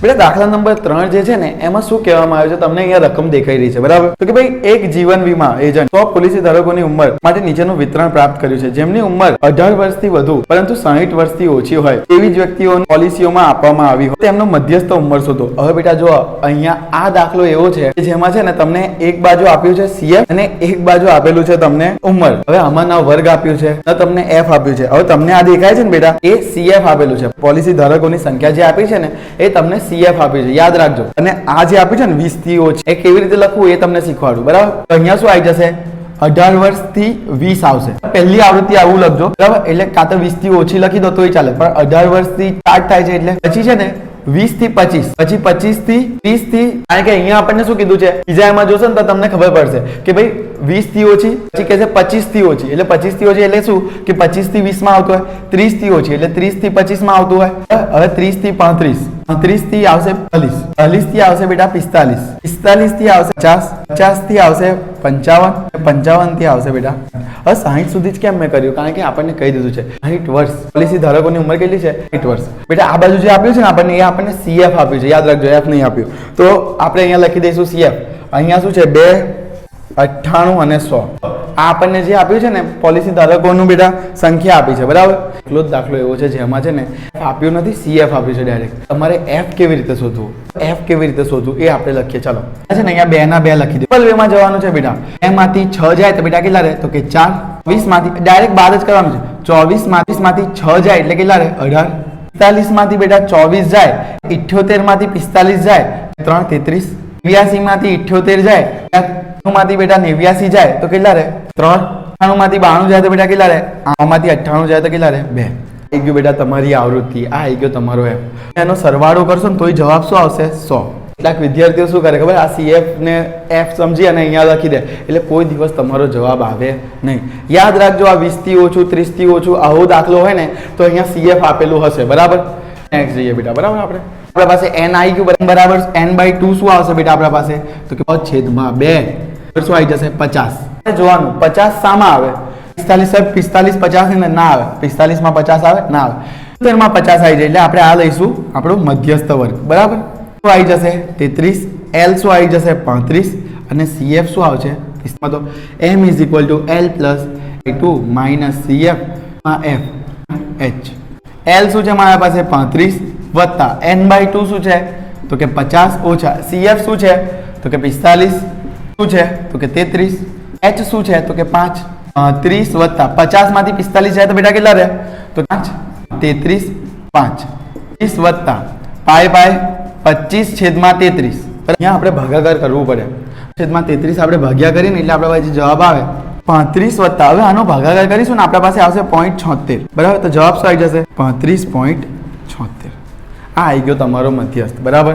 बेटा दाखला नंबर 3 જે છે ને એમાં શું કહેવામાં આવ્યું છે તમને અહીંયા રકમ દેખાઈ રહી છે બરાબર તો કે ભાઈ એક જીવન વીમા એજન્ટ 100 પોલિસી ધારકોની ઉંમર માટે નીચેનું વિતરણ પ્રાપ્ત કર્યું છે જેમની ઉંમર 18 વર્ષથી વધુ પરંતુ 60 વર્ષથી ઓછી હોય તેવી જ વ્યક્તિઓને પોલિસીઓમાં આપવામાં આવી હોય તેમનો મધ્યસ્થ ઉંમર શોધો। હવે બેટા જો અહીંયા આ દાખલો એવો છે કે જેમાં છે ને તમને એક બાજુ આપ્યું છે સીએફ અને એક બાજુ આપેલું છે તમને ઉંમર। હવે આમાંના વર્ગ આપ્યું છે ને તમને એફ આપ્યું છે। હવે તમને આ દેખાય છે ને બેટા એ સીએફ આપેલું છે પોલિસી ધારકોની સંખ્યા જે આપી છે ને એ તમને સીએફ આપી છે યાદ રાખજો। અને આ જે આપ્યું છે ને 20 થી ઓછી એ કેવી રીતે લખવું એ તમને શીખવાડું બરાબર। તો અહીંયા શું આવી જશે 18 વર્ષથી 20 આવશે પહેલી આવૃત્તિ આવું લખજો બરાબર એટલે કાં તો 20 થી ઓછી લખી દો તોય ચાલે પણ 18 વર્ષથી સ્ટાર્ટ થાય છે એટલે પછી છે ને 20 થી 25 પછી 25 થી 30 થી કારણ કે અહીંયા આપણને શું કીધું છે બીજા એમાં જોશો ને તો તમને ખબર પડશે કે ભાઈ 20 થી ઓછી પછી કહે છે 25 થી ઓછી એટલે 25 થી ઓછી એટલે શું કે 25 થી 20 માં આવતું હોય 30 થી ઓછી એટલે 30 થી 25 માં આવતું હોય હવે 30 થી 35 35 થી આવશે 40 40 થી આવશે બેટા 45 45 થી આવશે 50 50 થી આવશે 55 55 થી આવશે બેટા હવે 60 સુધી જ કેમ મેં કર્યું કારણ કે આપણને કહી દીધું છે 60 વર્ષ પોલિસી ધારકોની ઉંમર કેટલી છે 60 વર્ષ બેટા આ બાજુ જે આપ્યું છે ને આપણને એ આપણને સીએફ આપ્યું છે યાદ રાખજો એફ નહીં આપ્યું તો આપણે અહીંયા લખી દઈશું સીએફ અહીંયા શું છે 2 98 અને 100 આ આપણને જે આપ્યું છે ને પોલિસી ધારકોનું બેટા સંખ્યા આપી છે બરાબર એટલો જ દાખલો એવો છે જેમાં છે ને આપ્યું નથી સીએફ આપ્યું છે ડાયરેક્ટ તમારે એફ કેવી રીતે શોધવું એફ કેવી રીતે શોધવું એ આપણે લખીએ ચાલો છે ને અહીંયા 2 ના 2 લખી દે ડબલ વેમાં જવાનું છે બેટા 2 માંથી 6 જાય તો બેટા કેટલા રહે તો કે 4 20 માંથી ડાયરેક્ટ બાદ જ કરવાનું છે 24 માંથી 6 જાય એટલે કેટલા રહે 18 45 માંથી બેટા 24 જાય 78 માંથી 45 જાય 3 33 89 માંથી 78 જાય માંથી બેટા 89 જાય તો કેટલા રહે 3 98 માંથી 92 જાય તો બેટા કેટલા રહે 9 માંથી 98 જાય તો કેટલા રહે 2 આવી ગયું બેટા તમારી આવૃત્તિ આ આવી ગયો તમારો એફ એનો સરવાળો કરશો ને તોય જવાબ શું આવશે 100 કેટલાક વિદ્યાર્થીઓ શું કરે ખબર આ સીએફ ને એફ સમજી અને અહીંયા લખી દે એટલે કોઈ દિવસ તમારો જવાબ આવે નહીં યાદ રાખજો આ 20 થી ઓછું 30 થી ઓછું આવો દાખલો હોય ને તો અહીંયા સીએફ આપેલું હશે બરાબર નેક્સ્ટ જઈએ બેટા બરાબર આપણા પાસે n આવી ગયું બરાબર n/2 શું આવશે બેટા આપણા પાસે તો કે 5/2 શું આવી જશે 50 જોવાનું 50 સામાં આવે 45 50 ને ના આવે 45 માં 50 આવે ના આવે તો એમાં 50 આવી જાય એટલે આપણે આ લઈશું આપણો મધ્યસ્થ વર્ગ બરાબર શું આવી જશે 33 l શું આવી જશે 35 અને cf શું આવશે इसमें तो m = l + 2 - cf f h l શું છે મારા પાસે 35 વત્તા n/2 શું છે તો કે 50 ઓછા cf શું છે તો કે 45 શું છે તો કે 33 h શું છે તો કે 5 30 વત્તા 50 માંથી 45 જાય તો બેટા કેટલા રહે તો 5 33 5 30 વત્તા પાઈ 25/33 અહીંયા આપણે ભાગાકાર કરવું પડે છેદમાં 33 આપણે ભાગ્યા કરીને એટલે આપણા પાસે જવાબ આવે 35 વત્તા હવે આનો ભાગાકાર કરીશું ને આપણા પાસે આવશે 0.76 બરાબર તો જવાબ શું આવી જશે 35.76 આ આવી ગયો તમારો મધ્યસ્થ બરાબર।